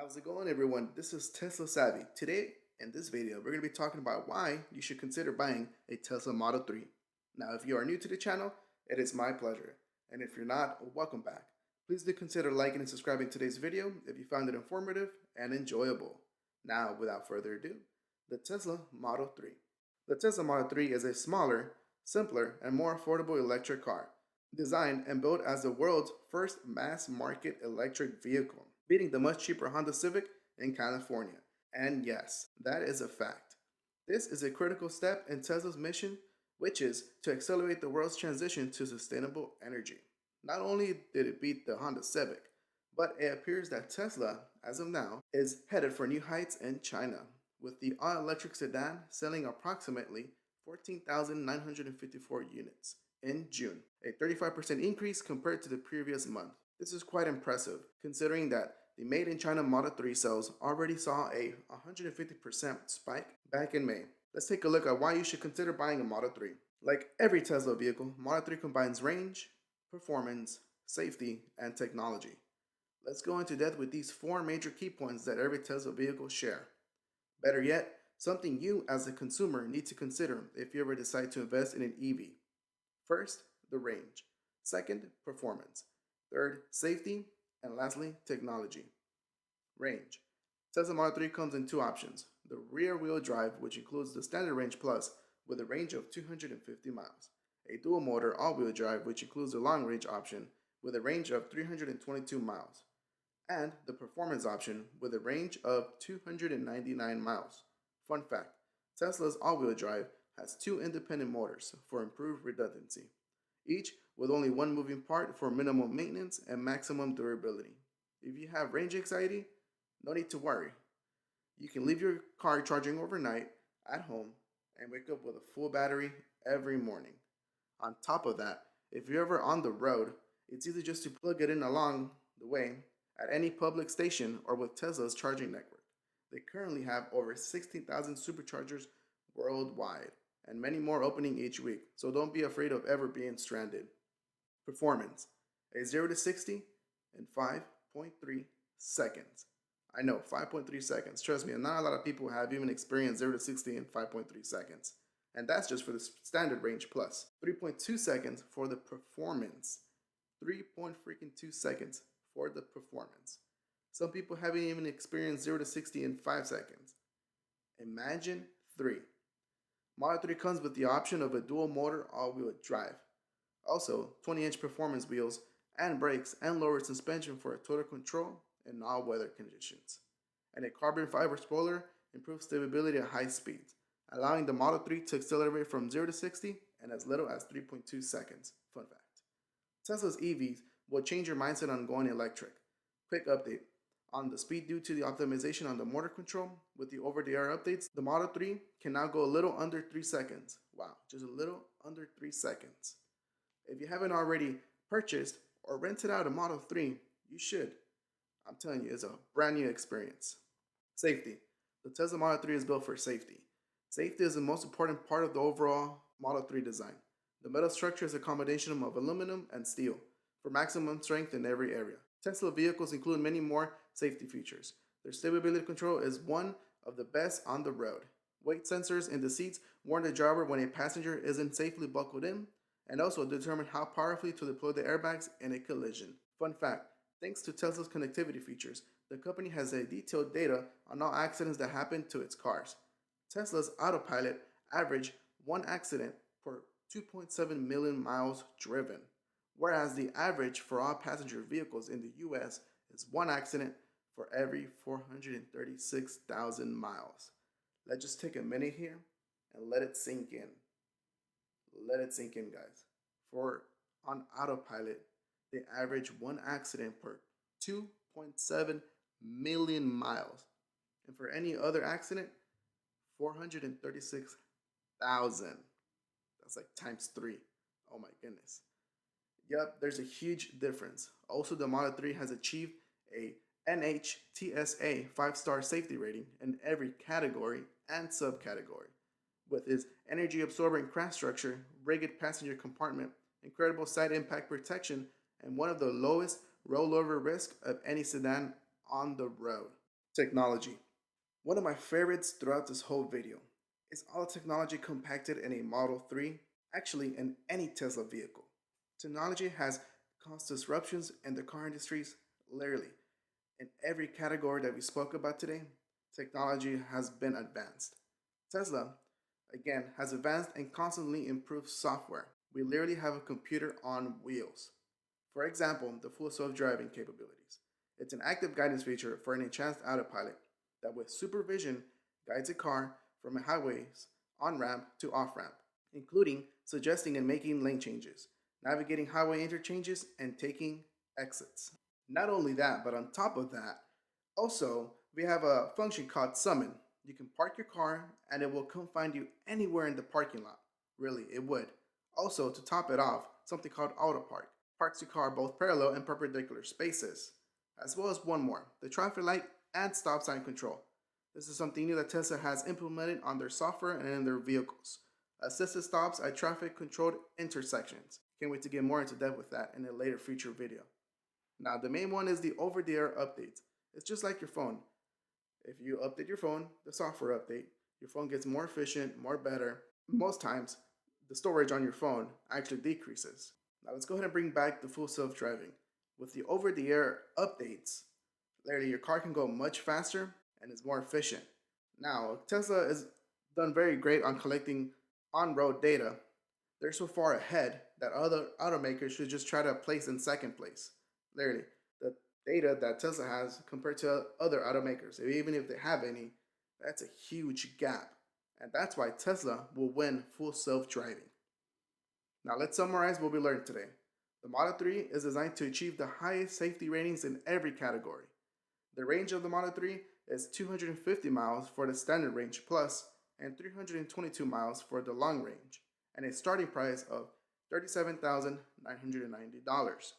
How's it going, everyone? This is Tesla Savvy. Today, in this video, we're going to be talking about why you should consider buying a Tesla Model 3. Now, if you are new to the channel, it is my pleasure. And if you're not, welcome back. Please do consider liking and subscribing to today's video if you found it informative and enjoyable. Now, without further ado, the Tesla Model 3. The Tesla Model 3 is a smaller, simpler, and more affordable electric car, designed and built as the world's first mass-market electric vehicle, beating the much cheaper Honda Civic in California. And yes, that is a fact. This is a critical step in Tesla's mission, which is to accelerate the world's transition to sustainable energy. Not only did it beat the Honda Civic, but it appears that Tesla, as of now, is headed for new heights in China, with the all-electric sedan selling approximately 14,954 units in June, a 35% increase compared to the previous month. This is quite impressive, considering that the Made in China Model 3 sales already saw a 150% spike back in May. Let's take a look at why you should consider buying a Model 3. Like every Tesla vehicle, Model 3 combines range, performance, safety, and technology. Let's go into depth with these four major key points that every Tesla vehicle share. Better yet, something you as a consumer need to consider if you ever decide to invest in an EV. First, the range. Second, performance. Third, safety. And lastly, technology. Range. Tesla Model 3 comes in two options. The rear-wheel drive, which includes the Standard Range Plus with a range of 250 miles. A dual-motor all-wheel drive, which includes the long-range option with a range of 322 miles. And the performance option with a range of 299 miles. Fun fact, Tesla's all-wheel drive has two independent motors for improved redundancy, each with only one moving part for minimum maintenance and maximum durability. If you have range anxiety, no need to worry. You can leave your car charging overnight at home and wake up with a full battery every morning. On top of that, if you're ever on the road, it's easy just to plug it in along the way at any public station or with Tesla's charging network. They currently have over 16,000 superchargers worldwide, and many more opening each week, so don't be afraid of ever being stranded. Performance. A 0 to 60 in 5.3 seconds. I know, 5.3 seconds. Trust me, not a lot of people have even experienced 0 to 60 in 5.3 seconds. And that's just for the Standard Range Plus. 3.2 seconds for the performance. 3.2 seconds for the performance. Some people haven't even experienced 0 to 60 in 5 seconds. Imagine 3. Model 3 comes with the option of a dual motor all-wheel drive. Also, 20-inch performance wheels and brakes and lower suspension for total control in all weather conditions. And a carbon fiber spoiler improves stability at high speeds, allowing the Model 3 to accelerate from 0 to 60 in as little as 3.2 seconds. Fun fact. Tesla's EVs will change your mindset on going electric. Quick update. On the speed due to the optimization on the motor control with the over-the-air updates, the Model 3 can now go a little under 3 seconds. Wow, just a little under 3 seconds. If you haven't already purchased or rented out a Model 3, you should. I'm telling you, it's a brand new experience. Safety. The Tesla Model 3 is built for safety. Safety is the most important part of the overall Model 3 design. The metal structure is a combination of aluminum and steel for maximum strength in every area. Tesla vehicles include many more safety features. Their stability control is one of the best on the road. Weight sensors in the seats warn the driver when a passenger isn't safely buckled in, and also determine how powerfully to deploy the airbags in a collision. Fun fact, thanks to Tesla's connectivity features, the company has a detailed data on all accidents that happen to its cars. Tesla's Autopilot averaged one accident per 2.7 million miles driven, whereas the average for all passenger vehicles in the US is one accident for every 436,000 miles. Let's just take a minute here and let it sink in. Let it sink in, guys. On Autopilot, they average one accident per 2.7 million miles. And for any other accident, 436,000. That's like times 3. Oh my goodness. Yep, there's a huge difference. Also, the Model 3 has achieved a NHTSA 5-star safety rating in every category and subcategory. With its energy-absorbent crash structure, rugged passenger compartment, incredible side impact protection, and one of the lowest rollover risk of any sedan on the road. Technology. One of my favorites throughout this whole video is all the technology compacted in a Model 3, actually in any Tesla vehicle. Technology has caused disruptions in the car industries literally. In every category that we spoke about today, technology has been advanced. Tesla, again, has advanced and constantly improved software. We literally have a computer on wheels. For example, the full self-driving capabilities. It's an active guidance feature for an enhanced autopilot that with supervision guides a car from a highways on-ramp to off-ramp, including suggesting and making lane changes, navigating highway interchanges, and taking exits. Not only that, but on top of that, also we have a function called summon. You can park your car and it will come find you anywhere in the parking lot. Really, it would. Also, to top it off, something called auto park parks your car both parallel and perpendicular spaces, as well as one more, the traffic light and stop sign control. This is something new that Tesla has implemented on their software and in their vehicles. Assisted stops at traffic controlled intersections. Can't wait to get more into depth with that in a later future video. Now, the main one is the over-the-air updates. It's just like your phone. If you update your phone, the software update, your phone gets more efficient, more better. Most times, the storage on your phone actually decreases. Now let's go ahead and bring back the full self-driving. With the over-the-air updates, literally your car can go much faster and is more efficient. Now, Tesla is done very great on collecting on-road data. They're so far ahead that other automakers should just try to place in second place. Literally, the data that Tesla has compared to other automakers, even if they have any, that's a huge gap. And that's why Tesla will win full self-driving. Now let's summarize what we learned today. The Model 3 is designed to achieve the highest safety ratings in every category. The range of the Model 3 is 250 miles for the standard range plus and 322 miles for the long range, and a starting price of $37,990.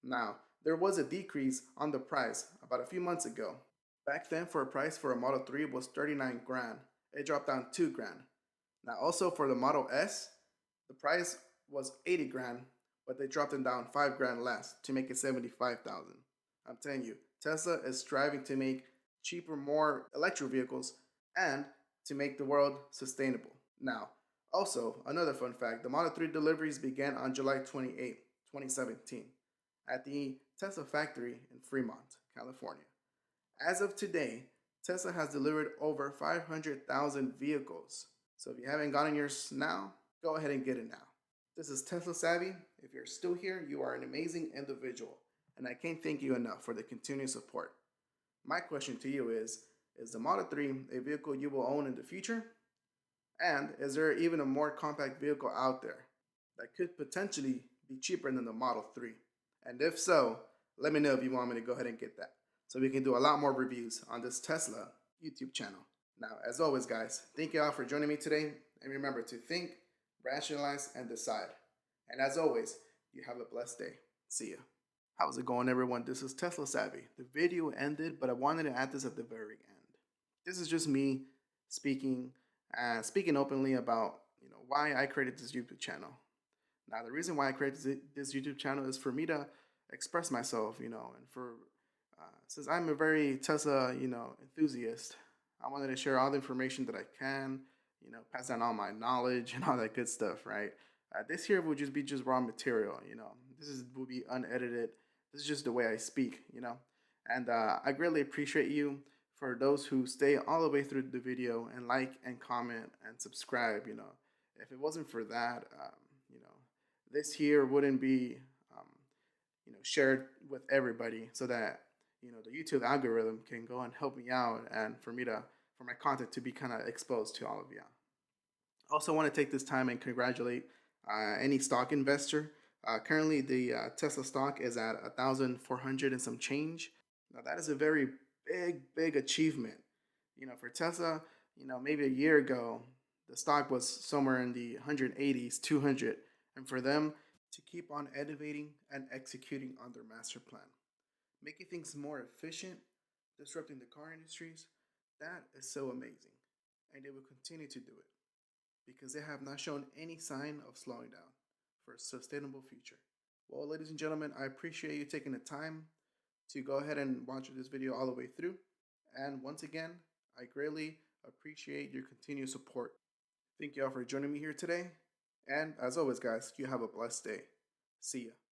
Now, there was a decrease on the price about a few months ago. Back then, for a price for a Model 3 was 39 grand. It dropped down 2 grand. Now, also for the Model S, the price was 80 grand, but they dropped it down 5 grand less to make it 75,000. I'm telling you, Tesla is striving to make cheaper, more electric vehicles and to make the world sustainable. Now, also, another fun fact, the Model 3 deliveries began on July 28, 2017 at the Tesla factory in Fremont, California. As of today, Tesla has delivered over 500,000 vehicles. So if you haven't gotten yours now, go ahead and get it now. This is Tesla Savvy. If you're still here, you are an amazing individual, and I can't thank you enough for the continued support. My question to you is the Model 3 a vehicle you will own in the future? And is there even a more compact vehicle out there that could potentially be cheaper than the Model 3? And if so, let me know if you want me to go ahead and get that, so we can do a lot more reviews on this Tesla YouTube channel. Now, as always, guys, thank you all for joining me today, and remember to think, rationalize, and decide. And as always, you have a blessed day. See ya. How's it going, everyone? This is Tesla Savvy. The video ended, but I wanted to add this at the very end. This is just me speaking openly about why I created this YouTube channel. Now, the reason why I created this YouTube channel is for me to express myself, and for since I'm a very Tesla, enthusiast, I wanted to share all the information that I can, pass down all my knowledge and all that good stuff, right? This here will just be raw material, will be unedited. This is just the way I speak, and I greatly appreciate you for those who stay all the way through the video and like and comment and subscribe. If it wasn't for that, this here wouldn't be, shared with everybody, so that the YouTube algorithm can go and help me out, and for my content to be kind of exposed to all of you. Also, want to take this time and congratulate any stock investor. Currently, the Tesla stock is at 1,400 and some change. Now, that is a very big achievement. For Tesla, maybe a year ago, the stock was somewhere in the 180s, 200, and for them to keep on innovating and executing on their master plan, making things more efficient, disrupting the car industries, that is so amazing. And they will continue to do it because they have not shown any sign of slowing down for a sustainable future. Well, ladies and gentlemen, I appreciate you taking the time to go ahead and watch this video all the way through. And once again, I greatly appreciate your continued support. Thank you all for joining me here today. And as always, guys, you have a blessed day. See ya.